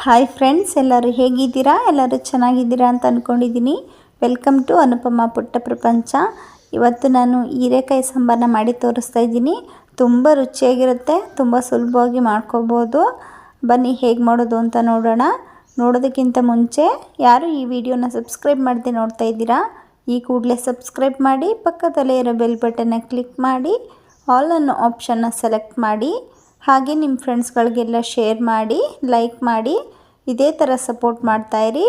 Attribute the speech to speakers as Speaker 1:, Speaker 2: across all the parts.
Speaker 1: Hi friends, ಎಲ್ಲರೂ ಹೇಗಿದ್ದೀರಾ? ಎಲ್ಲರೂ ಚೆನ್ನಾಗಿದ್ದೀರಾ ಅಂತ ಅಂದ್ಕೊಂಡಿದ್ದೀನಿ. ವೆಲ್ಕಮ್ ಟು ಅನುಪಮ ಪುಟ್ಟ ಪ್ರಪಂಚ. ಇವತ್ತು ನಾನು ಹೀರೆಕಾಯಿ ಸಾಂಬಾರನ್ನ ಮಾಡಿ ತೋರಿಸ್ತಾ ಇದ್ದೀನಿ. ತುಂಬ ರುಚಿಯಾಗಿರುತ್ತೆ, ತುಂಬ ಸುಲಭವಾಗಿ ಮಾಡ್ಕೋಬೋದು. ಬನ್ನಿ ಹೇಗೆ ಮಾಡೋದು ಅಂತ ನೋಡೋಣ. ನೋಡೋದಕ್ಕಿಂತ ಮುಂಚೆ ಯಾರು ಈ ವಿಡಿಯೋನ ಸಬ್ಸ್ಕ್ರೈಬ್ ಮಾಡದೆ ನೋಡ್ತಾ ಇದ್ದೀರಾ, ಈ ಕೂಡಲೇ ಸಬ್ಸ್ಕ್ರೈಬ್ ಮಾಡಿ, ಪಕ್ಕದಲ್ಲೇ ಇರೋ ಬೆಲ್ ಬಟನ್ನ ಕ್ಲಿಕ್ ಮಾಡಿ, ಆಲ್ ಅನ್ನೋ ಆಪ್ಷನ್ನ ಸೆಲೆಕ್ಟ್ ಮಾಡಿ. ಹಾಗೆ ನಿಮ್ಮ ಫ್ರೆಂಡ್ಸ್ಗಳಿಗೆಲ್ಲ ಶೇರ್ ಮಾಡಿ, ಲೈಕ್ ಮಾಡಿ, ಇದೇ ಥರ ಸಪೋರ್ಟ್ ಮಾಡ್ತಾಯಿರಿ.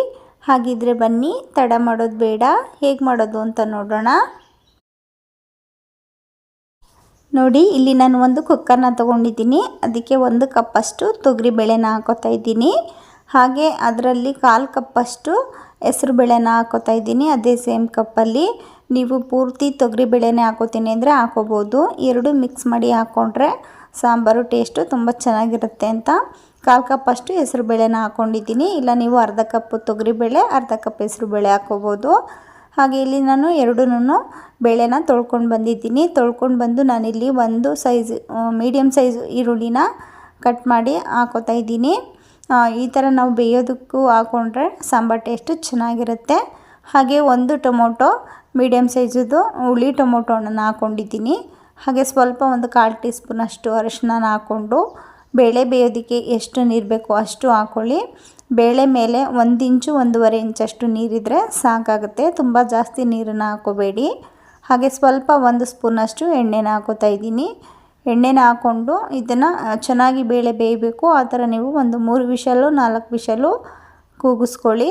Speaker 1: ಹಾಗಿದ್ರೆ ಬನ್ನಿ, ತಡ ಮಾಡೋದು ಬೇಡ, ಹೇಗೆ ಮಾಡೋದು ಅಂತ ನೋಡೋಣ. ನೋಡಿ, ಇಲ್ಲಿ ನಾನು ಒಂದು ಕುಕ್ಕರ್ನ ತೊಗೊಂಡಿದ್ದೀನಿ. ಅದಕ್ಕೆ 1 ಕಪ್ಪಷ್ಟು ತೊಗರಿಬೇಳೆನ ಹಾಕೋತಾ ಇದ್ದೀನಿ. ಹಾಗೆ ಅದರಲ್ಲಿ 1/4 ಕಪ್ಪಷ್ಟು ಹೆಸರುಬೇಳೆನ ಹಾಕೋತಾ ಇದ್ದೀನಿ. ಅದೇ ಸೇಮ್ ಕಪ್ಪಲ್ಲಿ ನೀವು ಪೂರ್ತಿ ತೊಗರಿಬೇಳೆನೇ ಹಾಕೋತೀನಿ ಅಂದರೆ ಹಾಕೋಬೋದು. ಎರಡು ಮಿಕ್ಸ್ ಮಾಡಿ ಹಾಕ್ಕೊಂಡ್ರೆ ಸಾಂಬಾರು ಟೇಸ್ಟು ತುಂಬ ಚೆನ್ನಾಗಿರುತ್ತೆ ಅಂತ 1/4 ಕಪ್ಪಷ್ಟು ಹೆಸರುಬೇಳೆನ ಹಾಕ್ಕೊಂಡಿದ್ದೀನಿ. ಇಲ್ಲ ನೀವು ಅರ್ಧ ಕಪ್ ತೊಗರಿಬೇಳೆ, ಅರ್ಧ ಕಪ್ ಹೆಸರುಬೇಳೆ ಹಾಕ್ಕೋಬೋದು. ಹಾಗೆ ಇಲ್ಲಿ ನಾನು ಎರಡೂ ಬೇಳೆನ ತೊಳ್ಕೊಂಡು ಬಂದಿದ್ದೀನಿ. ತೊಳ್ಕೊಂಡು ಬಂದು ನಾನಿಲ್ಲಿ ಒಂದು ಸೈಜ್ ಮೀಡಿಯಮ್ ಸೈಜ್ ಈರುಳ್ಳಿನ ಕಟ್ ಮಾಡಿ ಹಾಕೋತಾ ಇದ್ದೀನಿ. ಈ ಥರ ನಾವು ಬೇಯೋದಕ್ಕೂ ಹಾಕ್ಕೊಂಡ್ರೆ ಸಾಂಬಾರು ಟೇಸ್ಟು ಚೆನ್ನಾಗಿರುತ್ತೆ. ಹಾಗೆ ಒಂದು ಟೊಮೊಟೊ ಮೀಡಿಯಮ್ ಸೈಜದ್ದು ಹುಳಿ ಟೊಮೊಟೊ ಹಣ್ಣನ್ನು ಹಾಕ್ಕೊಂಡಿದ್ದೀನಿ. ಹಾಗೆ ಸ್ವಲ್ಪ ಒಂದು 1/4 ಟೀ ಸ್ಪೂನಷ್ಟು ಅರಿಶಿನ ಹಾಕ್ಕೊಂಡು ಬೇಳೆ ಬೇಯೋದಕ್ಕೆ ಎಷ್ಟು ನೀರು ಬೇಕೋ ಅಷ್ಟು ಹಾಕ್ಕೊಳ್ಳಿ. ಬೇಳೆ ಮೇಲೆ 1 ಇಂಚು 1.5 ಇಂಚಷ್ಟು ನೀರಿದ್ದರೆ ಸಾಕಾಗುತ್ತೆ, ತುಂಬ ಜಾಸ್ತಿ ನೀರನ್ನು ಹಾಕೋಬೇಡಿ. ಹಾಗೆ ಸ್ವಲ್ಪ 1 ಸ್ಪೂನಷ್ಟು ಎಣ್ಣೆನ ಹಾಕೋತಾ ಇದ್ದೀನಿ. ಎಣ್ಣೆನ ಹಾಕ್ಕೊಂಡು ಇದನ್ನು ಚೆನ್ನಾಗಿ ಬೇಳೆ ಬೇಯಬೇಕು. ಆ ಥರ ನೀವು ಒಂದು 3 ವಿಷಲು 4 ವಿಷಲು ಕೂಗಿಸ್ಕೊಳ್ಳಿ.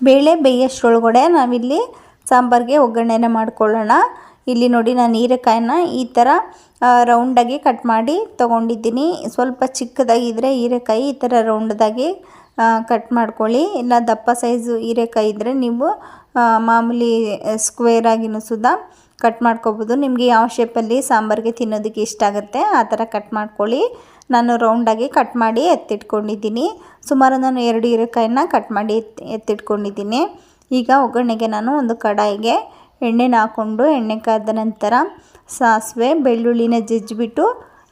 Speaker 1: ಬೇಳೆ ಬೇಯೋಷ್ಟರೊಳಗಡೆ ನಾವಿಲ್ಲಿ ಸಾಂಬಾರಿಗೆ ಒಗ್ಗರಣೆನ ಮಾಡ್ಕೊಳ್ಳೋಣ. ಇಲ್ಲಿ ನೋಡಿ, ನಾನು ಹೀರೆಕಾಯಿನ ಈ ಥರ ರೌಂಡಾಗಿ ಕಟ್ ಮಾಡಿ ತೊಗೊಂಡಿದ್ದೀನಿ. ಸ್ವಲ್ಪ ಚಿಕ್ಕದಾಗಿದ್ದರೆ ಹೀರೆಕಾಯಿ ಈ ಥರ ರೌಂಡದಾಗಿ ಕಟ್ ಮಾಡ್ಕೊಳ್ಳಿ. ಇಲ್ಲ ದಪ್ಪ ಸೈಜು ಹೀರೆಕಾಯಿ ಇದ್ದರೆ ನೀವು ಮಾಮೂಲಿ ಸ್ಕ್ವೇರ್ ಆಗಿನೂ ಸುದಾ ಕಟ್ ಮಾಡ್ಕೊಬೋದು. ನಿಮಗೆ ಯಾವ ಶೇಪಲ್ಲಿ ಸಾಂಬಾರಿಗೆ ತಿನ್ನೋದಕ್ಕೆ ಇಷ್ಟ ಆಗುತ್ತೆ ಆ ಥರ ಕಟ್ ಮಾಡ್ಕೊಳ್ಳಿ. ನಾನು ರೌಂಡಾಗಿ ಕಟ್ ಮಾಡಿ ಎತ್ತಿಟ್ಕೊಂಡಿದ್ದೀನಿ. ಸುಮಾರು ನಾನು 2 ಹೀರೆಕಾಯಿನ ಕಟ್ ಮಾಡಿ ಎತ್ತಿಟ್ಕೊಂಡಿದ್ದೀನಿ. ಈಗ ಒಗ್ಗರಣೆಗೆ ನಾನು ಒಂದು ಕಡಾಯಿಗೆ ಎಣ್ಣೆನ ಹಾಕ್ಕೊಂಡು, ಎಣ್ಣೆ ಕಾದ ನಂತರ ಸಾಸಿವೆ ಬೆಳ್ಳುಳ್ಳಿನ ಜಜ್ಜಿಬಿಟ್ಟು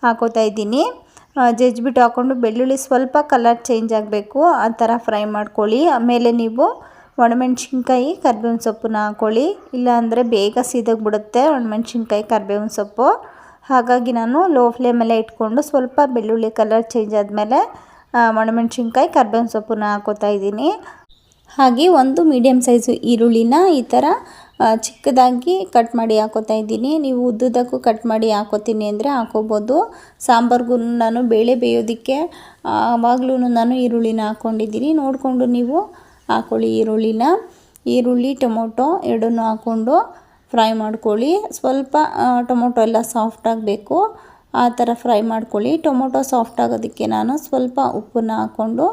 Speaker 1: ಹಾಕೋತಾ ಇದ್ದೀನಿ. ಜಜ್ಜಿಬಿಟ್ಟು ಹಾಕ್ಕೊಂಡು ಬೆಳ್ಳುಳ್ಳಿ ಸ್ವಲ್ಪ ಕಲರ್ ಚೇಂಜ್ ಆಗಬೇಕು, ಆ ಥರ ಫ್ರೈ ಮಾಡ್ಕೊಳ್ಳಿ. ಆಮೇಲೆ ನೀವು ಒಣಮೆಣ್ಸಿನ್ಕಾಯಿ ಕರಿಬೇವಿನ ಸೊಪ್ಪನ್ನ ಹಾಕ್ಕೊಳ್ಳಿ. ಇಲ್ಲಾಂದರೆ ಬೇಗ ಸೀದೋಗ್ಬಿಡುತ್ತೆ ಒಣಮೆಣ್ಸಿನ್ಕಾಯಿ ಕರಿಬೇವಿನ ಸೊಪ್ಪು. ಹಾಗಾಗಿ ನಾನು ಲೋ ಫ್ಲೇಮಲ್ಲೇ ಇಟ್ಕೊಂಡು ಸ್ವಲ್ಪ ಬೆಳ್ಳುಳ್ಳಿ ಕಲರ್ ಚೇಂಜ್ ಆದಮೇಲೆ ಒಣಮೆಣ್ಸಿನ್ಕಾಯಿ ಕರಿಬೇವಿನ ಸೊಪ್ಪನ್ನ ಹಾಕೋತಾ ಇದ್ದೀನಿ. ಹಾಗೆ ಒಂದು ಮೀಡಿಯಮ್ ಸೈಜು ಈರುಳ್ಳಿನ ಈ ಥರ ಚಿಕ್ಕದಾಗಿ ಕಟ್ ಮಾಡಿ ಹಾಕೋತಾ ಇದ್ದೀನಿ. ನೀವು ಉದ್ದುದಕ್ಕೂ ಕಟ್ ಮಾಡಿ ಹಾಕೋತೀನಿ ಅಂದರೆ ಹಾಕೋಬೋದು. ಸಾಂಬಾರ್ಗೂ ನಾನು ಬೇಳೆ ಬೇಯೋದಕ್ಕೆ ಆವಾಗಲೂ ನಾನು ಈರುಳ್ಳಿನ ಹಾಕ್ಕೊಂಡಿದ್ದೀನಿ. ನೋಡಿಕೊಂಡು ನೀವು ಹಾಕ್ಕೊಳ್ಳಿ ಈರುಳ್ಳಿನ. ಈರುಳ್ಳಿ ಟೊಮೊಟೊ ಎರಡನ್ನೂ ಹಾಕ್ಕೊಂಡು ಫ್ರೈ ಮಾಡ್ಕೊಳ್ಳಿ. ಸ್ವಲ್ಪ ಟೊಮೊಟೊ ಎಲ್ಲ ಸಾಫ್ಟ್ ಆಗಬೇಕು, ಆ ಥರ ಫ್ರೈ ಮಾಡ್ಕೊಳ್ಳಿ. ಟೊಮೊಟೊ ಸಾಫ್ಟ್ ಆಗೋದಕ್ಕೆ ನಾನು ಸ್ವಲ್ಪ ಉಪ್ಪನ್ನ ಹಾಕ್ಕೊಂಡು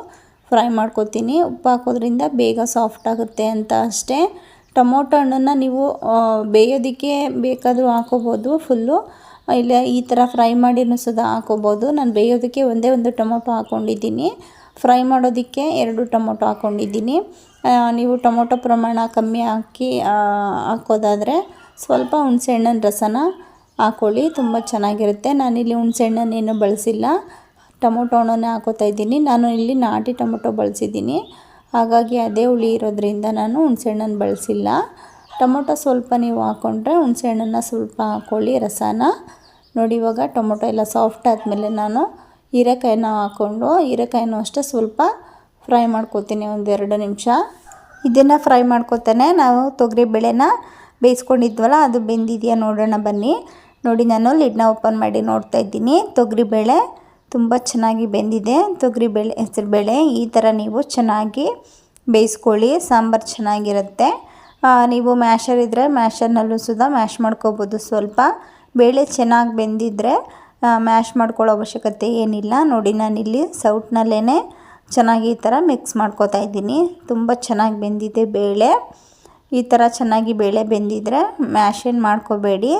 Speaker 1: ಫ್ರೈ ಮಾಡ್ಕೊತೀನಿ. ಉಪ್ಪು ಹಾಕೋದ್ರಿಂದ ಬೇಗ ಸಾಫ್ಟ್ ಆಗುತ್ತೆ ಅಂತ ಅಷ್ಟೇ. ಟೊಮೊಟೊ ಹಣ್ಣನ್ನು ನೀವು ಬೇಯೋದಕ್ಕೆ ಬೇಕಾದರೂ ಹಾಕೋಬೋದು ಫುಲ್ಲು, ಇಲ್ಲ ಈ ಥರ ಫ್ರೈ ಮಾಡಿನೂ ಸುದಾ ಹಾಕೋಬೋದು. ನಾನು ಬೇಯೋದಕ್ಕೆ ಒಂದೇ ಒಂದು ಟೊಮೊಟೊ ಹಾಕ್ಕೊಂಡಿದ್ದೀನಿ. ಫ್ರೈ ಮಾಡೋದಕ್ಕೆ 2 ಟೊಮೊಟೊ ಹಾಕ್ಕೊಂಡಿದ್ದೀನಿ. ನೀವು ಟೊಮೊಟೊ ಪ್ರಮಾಣ ಕಮ್ಮಿ ಹಾಕೋದಾದರೆ ಸ್ವಲ್ಪ ಹುಣಸೆಹಣ್ಣಿನ ರಸನ ಹಾಕ್ಕೊಳ್ಳಿ, ತುಂಬ ಚೆನ್ನಾಗಿರುತ್ತೆ. ನಾನಿಲ್ಲಿ ಹುಣಸೆಹಣ್ಣನ್ನೇನು ಬಳಸಿಲ್ಲ, ಟೊಮೊಟೊ ಹಣ್ಣನ್ನೇ ಹಾಕೋತಾ ಇದ್ದೀನಿ. ನಾನು ಇಲ್ಲಿ ನಾಟಿ ಟೊಮೊಟೊ ಬಳಸಿದ್ದೀನಿ, ಹಾಗಾಗಿ ಅದೇ ಹುಳಿ ಇರೋದ್ರಿಂದ ನಾನು ಹುಣಸೆಹಣ್ಣನ್ನು ಬಳಸಿಲ್ಲ. ಟೊಮೊಟೊ ಸ್ವಲ್ಪ ನೀವು ಹಾಕ್ಕೊಂಡ್ರೆ ಹುಣಸೆಹಣ್ಣನ್ನು ಸ್ವಲ್ಪ ಹಾಕ್ಕೊಳ್ಳಿ ರಸನ. ನೋಡಿ, ಇವಾಗ ಟೊಮೊಟೊ ಎಲ್ಲ ಸಾಫ್ಟ್ ಆದಮೇಲೆ ನಾನು ಹೀರೆಕಾಯಿನ ಹಾಕ್ಕೊಂಡು ಹೀರೆಕಾಯಿನೂ ಅಷ್ಟೇ ಸ್ವಲ್ಪ ಫ್ರೈ ಮಾಡ್ಕೊತೀನಿ 1-2 ನಿಮಿಷ. ಇದನ್ನು ಫ್ರೈ ಮಾಡ್ಕೊತಾನೆ ನಾವು ತೊಗರಿಬೇಳೆನ ಬೇಯಿಸ್ಕೊಂಡಿದ್ವಲ್ಲ, ಅದು ಬೆಂದಿದೆಯಾ ನೋಡೋಣ ಬನ್ನಿ. ನೋಡಿ, ನಾನು ಲಿಡ್ನ ಓಪನ್ ಮಾಡಿ ನೋಡ್ತಾ ಇದ್ದೀನಿ. ತೊಗರಿಬೇಳೆ ತುಂಬ ಚೆನ್ನಾಗಿ ಬೆಂದಿದೆ. ತೊಗರಿಬೇಳೆ ಹೆಸರುಬೇಳೆ ಈ ಥರ ನೀವು ಚೆನ್ನಾಗಿ ಬೇಯಿಸ್ಕೊಳ್ಳಿ, ಸಾಂಬಾರು ಚೆನ್ನಾಗಿರುತ್ತೆ. ನೀವು ಮ್ಯಾಶರ್ ಇದ್ದರೆ ಮ್ಯಾಶರ್ನಲ್ಲೂ ಸುದಾ ಮ್ಯಾಶ್ ಮಾಡ್ಕೋಬೋದು. ಸ್ವಲ್ಪ ಬೇಳೆ ಚೆನ್ನಾಗಿ ಬೆಂದಿದ್ದರೆ ಮ್ಯಾಶ್ ಮಾಡ್ಕೊಳ್ಳೋ ಅವಶ್ಯಕತೆ ಏನಿಲ್ಲ. ನೋಡಿ, ನಾನಿಲ್ಲಿ ಸೌಟ್ನಲ್ಲೇ ಚೆನ್ನಾಗಿ ಈ ಥರ ಮಿಕ್ಸ್ ಮಾಡ್ಕೋತಾ ಇದ್ದೀನಿ. ತುಂಬ ಚೆನ್ನಾಗಿ ಬೆಂದಿದೆ ಬೇಳೆ. ಈ ಥರ ಚೆನ್ನಾಗಿ ಬೇಳೆ ಬೆಂದಿದ್ರೆ ಮ್ಯಾಶ್ ಏನು ಮಾಡ್ಕೋಬೇಡಿ,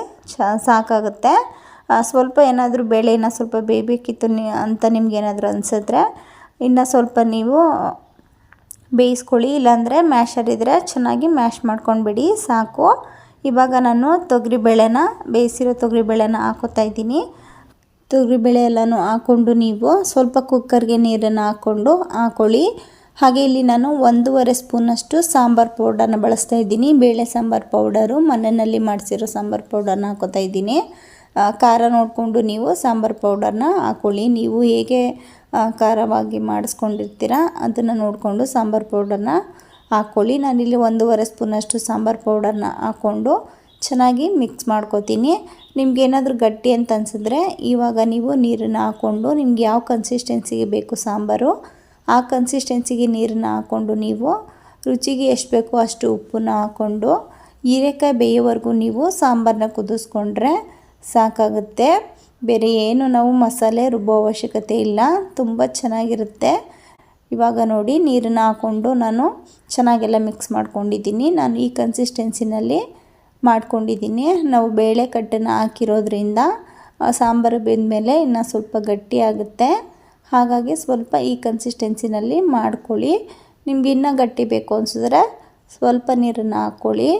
Speaker 1: ಸಾಕಾಗುತ್ತೆ. ಸ್ವಲ್ಪ ಏನಾದರೂ ಬೇಳೆ ಇನ್ನೂ ಸ್ವಲ್ಪ ಬೇಯಬೇಕಿತ್ತು ಅಂತ ನಿಮ್ಗೇನಾದರೂ ಅನಿಸಿದ್ರೆ ಇನ್ನು ಸ್ವಲ್ಪ ನೀವು ಬೇಯಿಸ್ಕೊಳ್ಳಿ. ಇಲ್ಲಾಂದರೆ ಮ್ಯಾಶರ್ ಇದ್ದರೆ ಚೆನ್ನಾಗಿ ಮ್ಯಾಶ್ ಮಾಡ್ಕೊಂಡ್ಬಿಡಿ, ಸಾಕು. ಇವಾಗ ನಾನು ತೊಗರಿಬೇಳೆನ ಬೇಯಿಸಿರೋ ತೊಗರಿಬೇಳೆನ ಹಾಕೋತಾ ಇದ್ದೀನಿ. ತೊಗರಿಬೇಳೆ ಎಲ್ಲನೂ ಹಾಕ್ಕೊಂಡು ನೀವು ಸ್ವಲ್ಪ ಕುಕ್ಕರ್ಗೆ ನೀರನ್ನು ಹಾಕ್ಕೊಳ್ಳಿ. ಹಾಗೆ ಇಲ್ಲಿ ನಾನು 1.5 ಸ್ಪೂನಷ್ಟು ಸಾಂಬಾರು ಪೌಡರ್ನ ಬಳಸ್ತಾ ಇದ್ದೀನಿ. ಬೇಳೆ ಸಾಂಬಾರು ಪೌಡರು ಮನೆಯಲ್ಲಿ ಮಾಡಿಸಿರೋ ಸಾಂಬಾರು ಪೌಡರ್ನ ಹಾಕೋತಾ ಇದ್ದೀನಿ. ಖಾರ ನೋಡಿಕೊಂಡು ನೀವು ಸಾಂಬಾರು ಪೌಡರ್ನ ಹಾಕ್ಕೊಳ್ಳಿ. ನೀವು ಹೇಗೆ ಖಾರವಾಗಿ ಮಾಡಿಸ್ಕೊಂಡಿರ್ತೀರ ಅದನ್ನು ನೋಡಿಕೊಂಡು ಸಾಂಬಾರು ಪೌಡರ್ನ ಹಾಕ್ಕೊಳ್ಳಿ. ನಾನಿಲ್ಲಿ 1.5 ಸ್ಪೂನಷ್ಟು ಸಾಂಬಾರು ಪೌಡರ್ನ ಹಾಕ್ಕೊಂಡು ಚೆನ್ನಾಗಿ ಮಿಕ್ಸ್ ಮಾಡ್ಕೋತೀನಿ. ನಿಮ್ಗೆ ಏನಾದರೂ ಗಟ್ಟಿ ಅಂತ ಅನಿಸಿದ್ರೆ ಇವಾಗ ನೀವು ನೀರನ್ನು ಹಾಕ್ಕೊಂಡು ನಿಮ್ಗೆ ಯಾವ ಕನ್ಸಿಸ್ಟೆನ್ಸಿಗೆ ಬೇಕು ಸಾಂಬಾರು ಆ ಕನ್ಸಿಸ್ಟೆನ್ಸಿಗೆ ನೀರನ್ನು ಹಾಕ್ಕೊಂಡು ನೀವು ರುಚಿಗೆ ಎಷ್ಟು ಬೇಕೋ ಅಷ್ಟು ಉಪ್ಪನ್ನ ಹಾಕ್ಕೊಂಡು ಹೀರೆಕಾಯಿ ಬೇಯೋವರೆಗೂ ನೀವು ಸಾಂಬಾರನ್ನ ಕುದಿಸ್ಕೊಂಡ್ರೆ ಸಾಕಾಗುತ್ತೆ. ಬೇರೆ ಏನು ನಾವು ಮಸಾಲೆ ರುಬ್ಬೋ ಅವಶ್ಯಕತೆ ಇಲ್ಲ, ತುಂಬ ಚೆನ್ನಾಗಿರುತ್ತೆ. ಇವಾಗ ನೋಡಿ ನೀರನ್ನು ಹಾಕ್ಕೊಂಡು ನಾನು ಚೆನ್ನಾಗೆಲ್ಲ ಮಿಕ್ಸ್ ಮಾಡ್ಕೊಂಡಿದ್ದೀನಿ. ನಾನು ಈ ಕನ್ಸಿಸ್ಟೆನ್ಸಿನಲ್ಲಿ ಮಾಡ್ಕೊಂಡಿದ್ದೀನಿ. ನಾವು ಬೇಳೆ ಕಟ್ಟನ್ನು ಹಾಕಿರೋದ್ರಿಂದ ಸಾಂಬಾರು ಬೆಂದಮೇಲೆ ಇನ್ನು ಸ್ವಲ್ಪ ಗಟ್ಟಿಯಾಗುತ್ತೆ. ಹಾಗಾಗಿ ಸ್ವಲ್ಪ ಈ ಕನ್ಸಿಸ್ಟೆನ್ಸಿನಲ್ಲಿ ಮಾಡ್ಕೊಳ್ಳಿ. ನಿಮ್ಗೆ ಇನ್ನೂ ಗಟ್ಟಿ ಬೇಕು ಅನಿಸಿದ್ರೆ ಸ್ವಲ್ಪ ನೀರನ್ನು ಹಾಕ್ಕೊಳ್ಳಿ.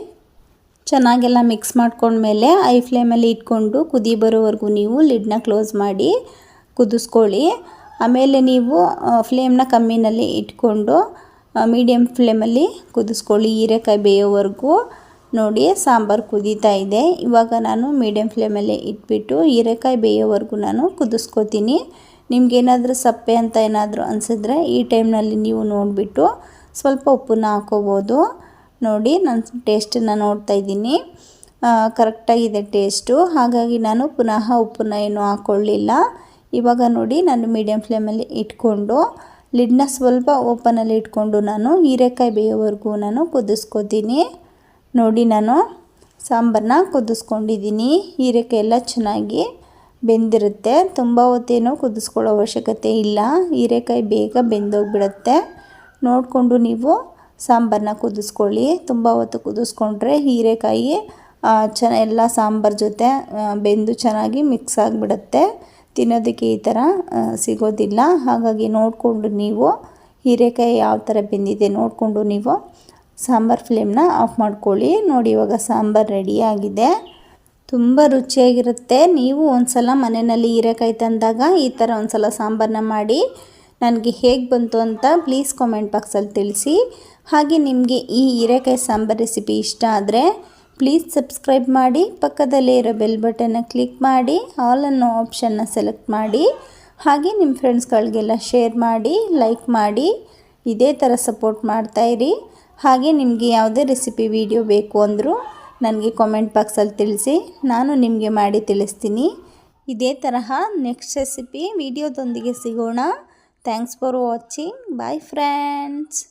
Speaker 1: ಚೆನ್ನಾಗೆಲ್ಲ ಮಿಕ್ಸ್ ಮಾಡ್ಕೊಂಡ್ಮೇಲೆ ಐ ಫ್ಲೇಮಲ್ಲಿ ಇಟ್ಕೊಂಡು ಕುದಿ ಬರೋವರೆಗೂ ನೀವು ಲಿಡ್ನ ಕ್ಲೋಸ್ ಮಾಡಿ ಕುದಿಸ್ಕೊಳ್ಳಿ. ಆಮೇಲೆ ನೀವು ಫ್ಲೇಮ್ನ ಕಮ್ಮಿನಲ್ಲಿ ಇಟ್ಕೊಂಡು ಮೀಡಿಯಮ್ ಫ್ಲೇಮಲ್ಲಿ ಕುದಿಸ್ಕೊಳ್ಳಿ ಹೀರೆಕಾಯಿ ಬೇಯೋವರೆಗೂ. ನೋಡಿ ಸಾಂಬಾರು ಕುದೀತಾ ಇದೆ. ಇವಾಗ ನಾನು ಮೀಡಿಯಮ್ ಫ್ಲೇಮಲ್ಲಿ ಇಟ್ಬಿಟ್ಟು ಹೀರೆಕಾಯಿ ಬೇಯೋವರೆಗೂ ನಾನು ಕುದಿಸ್ಕೊತೀನಿ. ನಿಮ್ಗೇನಾದರೂ ಸಪ್ಪೆ ಅಂತ ಏನಾದರೂ ಅನಿಸಿದ್ರೆ ಈ ಟೈಮ್ನಲ್ಲಿ ನೀವು ನೋಡಿಬಿಟ್ಟು ಸ್ವಲ್ಪ ಉಪ್ಪನ್ನ ಹಾಕ್ಕೋಬೋದು. ನೋಡಿ ನಾನು ಟೇಸ್ಟನ್ನು ನೋಡ್ತಾ ಇದ್ದೀನಿ, ಕರೆಕ್ಟಾಗಿದೆ ಟೇಸ್ಟು. ಹಾಗಾಗಿ ನಾನು ಪುನಃ ಉಪ್ಪನ್ನ ಏನೂ ಹಾಕ್ಕೊಳ್ಳಿಲ್ಲ. ಇವಾಗ ನೋಡಿ ನಾನು ಮೀಡಿಯಮ್ ಫ್ಲೇಮಲ್ಲಿ ಇಟ್ಕೊಂಡು ಲಿಡ್ನ ಸ್ವಲ್ಪ ಓಪನಲ್ಲಿ ಇಟ್ಕೊಂಡು ನಾನು ಹೀರೆಕಾಯಿ ಬೇಯೋವರೆಗೂ ನಾನು ಕುದಿಸ್ಕೊತೀನಿ. ನೋಡಿ ನಾನು ಸಾಂಬಾರನ್ನ ಕುದಿಸ್ಕೊಂಡಿದ್ದೀನಿ. ಹೀರೆಕಾಯಿ ಎಲ್ಲ ಚೆನ್ನಾಗಿ ಬೆಂದಿರುತ್ತೆ. ತುಂಬ ಹೊತ್ತೇನೂ ಕುದಿಸ್ಕೊಳ್ಳೋ ಅವಶ್ಯಕತೆ ಇಲ್ಲ, ಹೀರೆಕಾಯಿ ಬೇಗ ಬೆಂದೋಗಿಬಿಡುತ್ತೆ. ನೋಡಿಕೊಂಡು ನೀವು ಸಾಂಬಾರನ್ನ ಕುದಿಸ್ಕೊಳ್ಳಿ. ತುಂಬ ಹೊತ್ತು ಕುದಿಸ್ಕೊಂಡ್ರೆ ಹೀರೆಕಾಯಿ ಎಲ್ಲ ಸಾಂಬಾರು ಜೊತೆ ಬೆಂದು ಚೆನ್ನಾಗಿ ಮಿಕ್ಸ್ ಆಗಿಬಿಡುತ್ತೆ. ತಿನ್ನೋದಕ್ಕೆ ಈ ಥರ ಸಿಗೋದಿಲ್ಲ. ಹಾಗಾಗಿ ನೋಡಿಕೊಂಡು ನೀವು ಹೀರೆಕಾಯಿ ಯಾವ ಥರ ಬೆಂದಿದೆ ನೋಡಿಕೊಂಡು ನೀವು ಸಾಂಬಾರು ಫ್ಲೇಮ್ನ ಆಫ್ ಮಾಡ್ಕೊಳ್ಳಿ. ನೋಡಿ ಇವಾಗ ಸಾಂಬಾರು ರೆಡಿಯಾಗಿದೆ. ತುಂಬ ರುಚಿಯಾಗಿರುತ್ತೆ. ನೀವು ಒಂದು ಸಲ ಮನೆಯಲ್ಲಿ ಹೀರೆಕಾಯಿ ತಂದಾಗ ಈ ಥರ ಒಂದು ಸಲ ಸಾಂಬಾರನ್ನ ಮಾಡಿ ನನಗೆ ಹೇಗೆ ಬಂತು ಅಂತ ಪ್ಲೀಸ್ ಕಾಮೆಂಟ್ ಬಾಕ್ಸಲ್ಲಿ ತಿಳಿಸಿ. ಹಾಗೆ ನಿಮಗೆ ಈ ಹೀರೆಕಾಯಿ ಸಾಂಬಾರು ರೆಸಿಪಿ ಇಷ್ಟ ಆದರೆ ಪ್ಲೀಸ್ ಸಬ್ಸ್ಕ್ರೈಬ್ ಮಾಡಿ, ಪಕ್ಕದಲ್ಲೇ ಇರೋ ಬೆಲ್ ಬಟನ್ನ ಕ್ಲಿಕ್ ಮಾಡಿ, ಆಲ್ ಅನ್ನೋ ಆಪ್ಷನ್ನ ಸೆಲೆಕ್ಟ್ ಮಾಡಿ. ಹಾಗೆ ನಿಮ್ಮ ಫ್ರೆಂಡ್ಸ್ಗಳಿಗೆಲ್ಲ ಶೇರ್ ಮಾಡಿ, ಲೈಕ್ ಮಾಡಿ. ಇದೇ ಥರ ಸಪೋರ್ಟ್ ಮಾಡ್ತಾಯಿರಿ. ಹಾಗೆ ನಿಮಗೆ ಯಾವುದೇ ರೆಸಿಪಿ ವಿಡಿಯೋ ಬೇಕು ಅಂದರೂ ನನಗೆ ಕಾಮೆಂಟ್ ಬಾಕ್ಸಲ್ಲಿ ತಿಳಿಸಿ, ನಾನು ನಿಮಗೆ ಮಾಡಿ ತಿಳಿಸ್ತೀನಿ. ಇದೇ ತರಹ ನೆಕ್ಸ್ಟ್ ರೆಸಿಪಿ ವಿಡಿಯೋದೊಂದಿಗೆ ಸಿಗೋಣ. Thanks for watching. Bye friends.